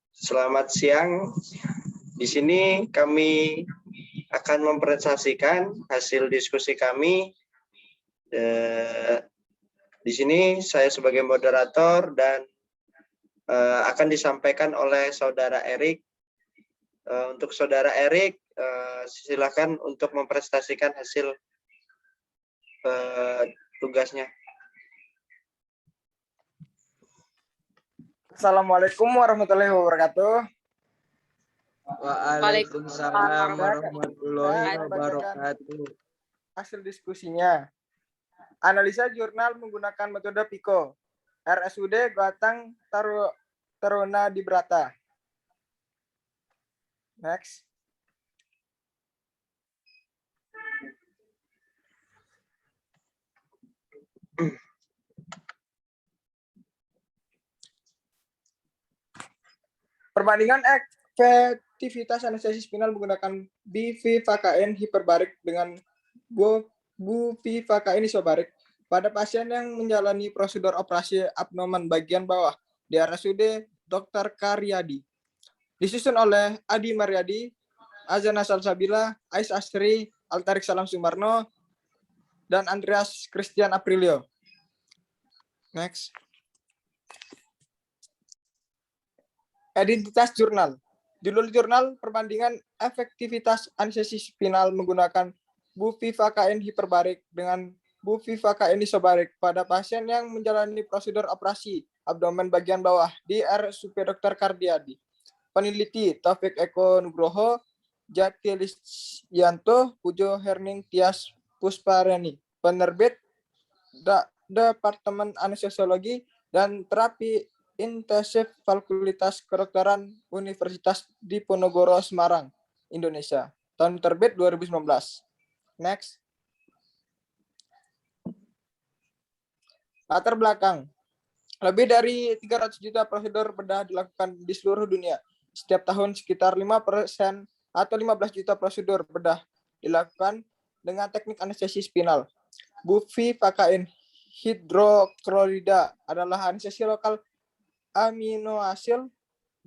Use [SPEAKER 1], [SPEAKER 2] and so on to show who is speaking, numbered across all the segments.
[SPEAKER 1] Selamat siang. Di sini kami akan mempresentasikan hasil diskusi kami. Di sini saya sebagai moderator dan akan disampaikan oleh Saudara Erik. Untuk Saudara Erik, silakan untuk mempresentasikan hasil tugasnya.
[SPEAKER 2] Assalamualaikum warahmatullahi wabarakatuh.
[SPEAKER 3] Waalaikumsalam warahmatullahi wabarakatuh.
[SPEAKER 2] Hasil diskusinya. Analisa jurnal menggunakan metode PICO. RSUD Batang Taruna di Brata. Next. Perbandingan efektivitas anestesi spinal menggunakan bivaksin hiperbarik dengan buvivakain isobarik pada pasien yang menjalani prosedur operasi abdomen bagian bawah di RSUD Dr. Karyadi. Disusun oleh Adi Mariadi, Azana Salsabila, Ais Asri, Altarik Salam Sumarno, dan Andreas Christian Aprilio. Next. Identitas jurnal. Judul jurnal perbandingan efektivitas anestesi spinal menggunakan buvivakain hiperbarik dengan buvivakain isobarik pada pasien yang menjalani prosedur operasi abdomen bagian bawah di RSUP Dr. Karyadi. Peneliti Taufik Eko Nugroho, Jati Lisyanto, Pujo Herning Tias Puspareni. Penerbit Departemen Anestesiologi dan Terapi Intensif Fakultas Kedokteran Universitas Diponegoro Semarang, Indonesia. Tahun terbit 2019. Next. Latar belakang. Lebih dari 300 juta prosedur bedah dilakukan di seluruh dunia. Setiap tahun sekitar 5% atau 15 juta prosedur bedah dilakukan dengan teknik anestesi spinal. Buvivakain hidroklorida adalah anestesi lokal aminoasil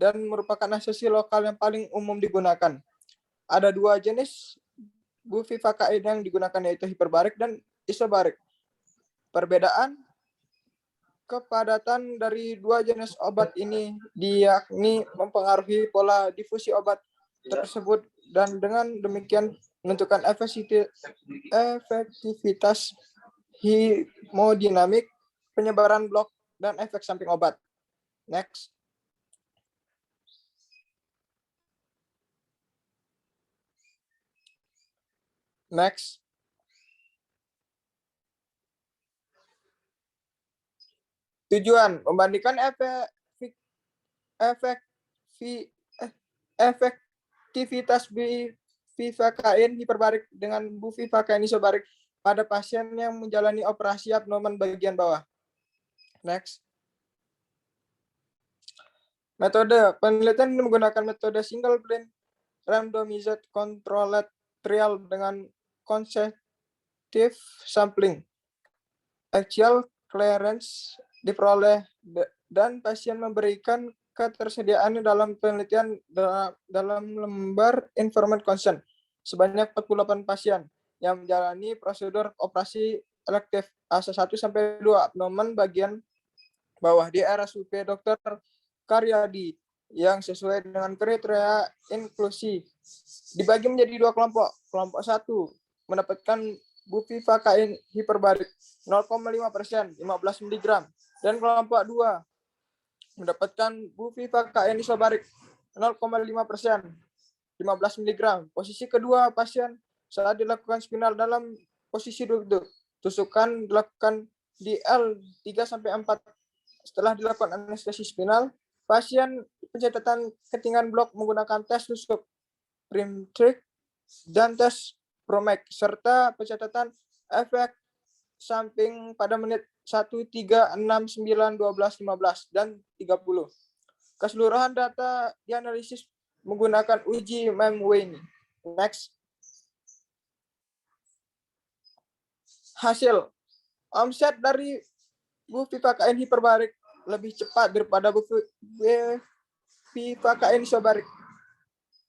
[SPEAKER 2] dan merupakan anestesi lokal yang paling umum digunakan. Ada dua jenis buvivakain yang digunakan, yaitu hiperbarik dan isobarik. Perbedaan kepadatan dari dua jenis obat ini yakni mempengaruhi pola difusi obat tersebut dan dengan demikian menentukan efektivitas hemodinamik, penyebaran blok, dan efek samping obat. Next. Next. Tujuan membandingkan efektivitas bivakain hiperbarik dengan buvivakain isobarik pada pasien yang menjalani operasi abdomen bagian bawah. Next. Metode penelitian menggunakan metode single blind randomized controlled trial dengan consecutive sampling. Axial clearance diperoleh dan pasien memberikan ketersediaan dalam penelitian dalam lembar information consent sebanyak 48 pasien yang menjalani prosedur operasi elektif fase 1 sampai 2 abdomen bagian bawah di RSUP Dr. Karyadi yang sesuai dengan kriteria inklusi. Dibagi menjadi dua kelompok. Kelompok 1 mendapatkan buvivakain hiperbarik 0,5%, 15 mg, dan kelompok 2 mendapatkan buvivakain isobarik 0,5%, 15 mg. Posisi kedua pasien saat dilakukan spinal dalam posisi duduk. Tusukan dilakukan di L3-4. Setelah dilakukan anestesi spinal, pasien pencatatan ketinggian blok menggunakan tes tusuk Primtrick dan tes Promek serta pencatatan efek samping pada menit 1, 3, 6, 9, 12, 15, dan 30. Keseluruhan data dianalisis menggunakan uji Mann-Whitney. Next. Hasil omset dari buvivakain hiperbarik lebih cepat daripada bufivakain isobarik.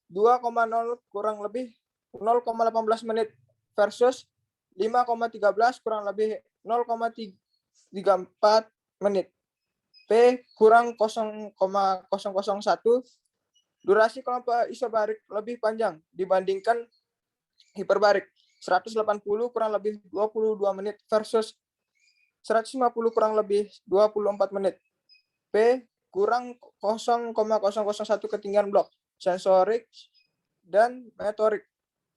[SPEAKER 2] 2,0 kurang lebih 0,18 menit versus 5,13 kurang lebih 0,34 menit. P kurang 0,001. Durasi kelompok isobarik lebih panjang dibandingkan hiperbarik. 180 kurang lebih 22 menit versus 150 kurang lebih 24 menit. P kurang 0,001 ketinggian blok. Sensorik dan motorik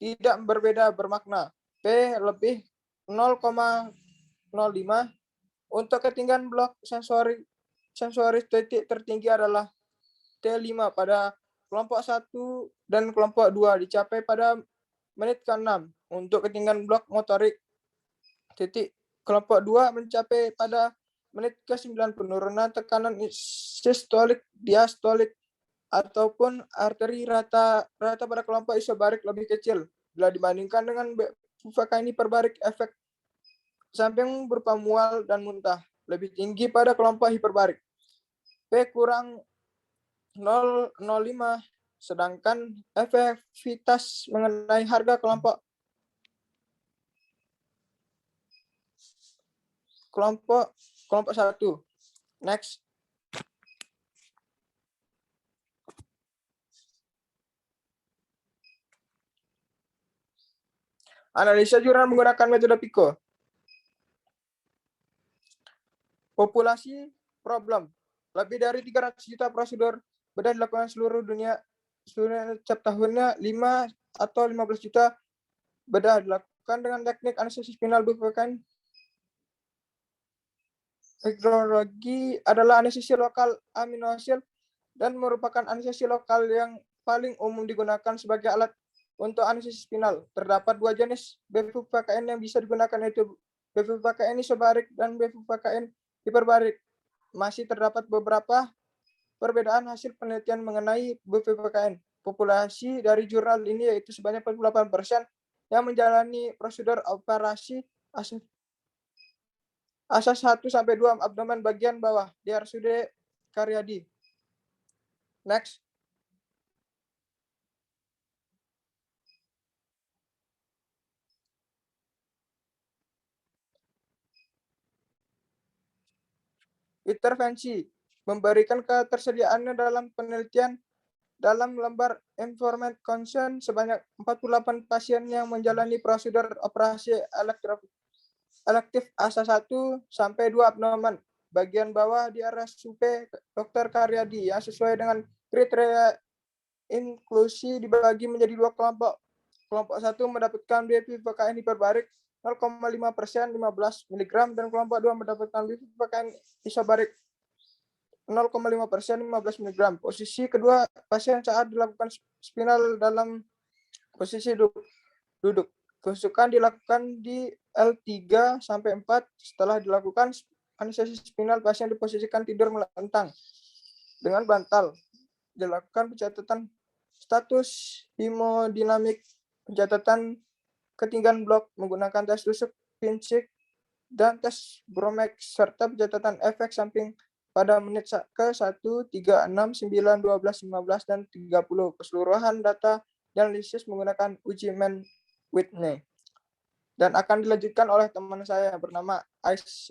[SPEAKER 2] tidak berbeda bermakna. P lebih 0,05. Untuk ketinggian blok sensoris titik tertinggi adalah T5 pada kelompok 1 dan kelompok 2 dicapai pada menit ke-6. Untuk ketinggian blok motorik titik kelompok 2 mencapai pada menit ke-9. Penurunan tekanan sistolik, diastolik ataupun arteri rata pada kelompok isobarik lebih kecil bila dibandingkan dengan bufivakain hiperbarik. Efek samping berupa mual dan muntah lebih tinggi pada kelompok hiperbarik. P kurang 0,05, sedangkan efektivitas mengenai harga kelompok 1. Next. Analisa jurnal menggunakan metode PICO. Populasi problem. Lebih dari 300 juta prosedur bedah dilakukan seluruh dunia setiap tahunnya. 5 atau 15 juta bedah dilakukan dengan teknik anestesis spinal bufivakain. Teknologi adalah anestesi lokal aminoasid dan merupakan anestesi lokal yang paling umum digunakan sebagai alat untuk anestesi spinal. Terdapat 2 jenis bufivakain yang bisa digunakan, yaitu bufivakain isobarik dan bufivakain hiperbarik. Masih terdapat beberapa perbedaan hasil penelitian mengenai bufivakain. Populasi dari jurnal ini yaitu sebanyak 48% yang menjalani prosedur operasi asas 1-2 abdomen bagian bawah di RSUD Karyadi. Next. Intervensi memberikan ketersediaannya dalam penelitian dalam lembar Informant Consent sebanyak 48 pasien yang menjalani prosedur operasi elektif ASA 1-2 abdomen bagian bawah di RSUP Dr. Karyadi yang sesuai dengan kriteria inklusi dibagi menjadi 2 kelompok. Kelompok 1 mendapatkan bufivakain hiperbarik 0,5% 15 mg dan kelompok 2 mendapatkan bufivakain isobarik 0,5% 15 mg. Posisi kedua pasien saat dilakukan spinal dalam posisi duduk. Kesukaan dilakukan di L3-4. Setelah dilakukan anestesi spinal, pasien diposisikan tidur melentang dengan bantal. Dilakukan pencatatan status hemodinamik, pencatatan ketinggian blok menggunakan tes tusuk Pinchik dan tes Bromex, serta pencatatan efek samping pada menit ke-1, 3, 6, 9, 12, 15, dan 30. Keseluruhan data dianalisis menggunakan uji Mann-Whitney dan akan dilanjutkan oleh teman saya bernama Ais.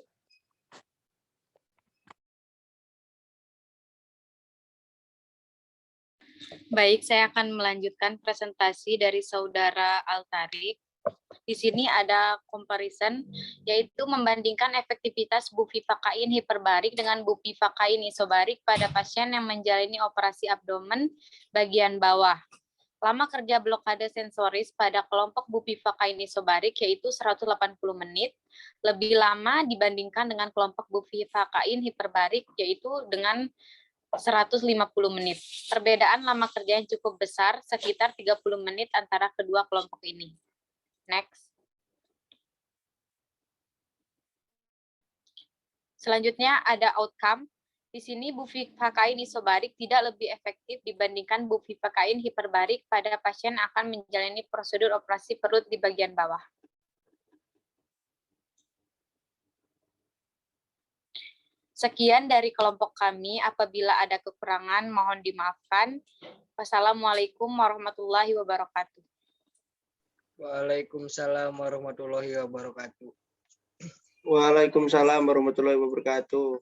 [SPEAKER 4] Baik, saya akan melanjutkan presentasi dari Saudara Altarik. Di sini ada comparison, yaitu membandingkan efektivitas bufivakain hiperbarik dengan bufivakain isobarik pada pasien yang menjalani operasi abdomen bagian bawah. Lama kerja blokade sensoris pada kelompok bufivakain isobarik yaitu 180 menit, lebih lama dibandingkan dengan kelompok bufivakain hiperbarik yaitu dengan 150 menit. Perbedaan lama kerja yang cukup besar, sekitar 30 menit antara kedua kelompok ini. Next. Selanjutnya ada outcome. Di sini bufivakain isobarik tidak lebih efektif dibandingkan bufivakain hiperbarik pada pasien akan menjalani prosedur operasi perut di bagian bawah. Sekian dari kelompok kami. Apabila ada kekurangan, mohon dimaafkan. Wassalamualaikum warahmatullahi wabarakatuh.
[SPEAKER 3] Waalaikumsalam warahmatullahi wabarakatuh.
[SPEAKER 1] Waalaikumsalam warahmatullahi wabarakatuh.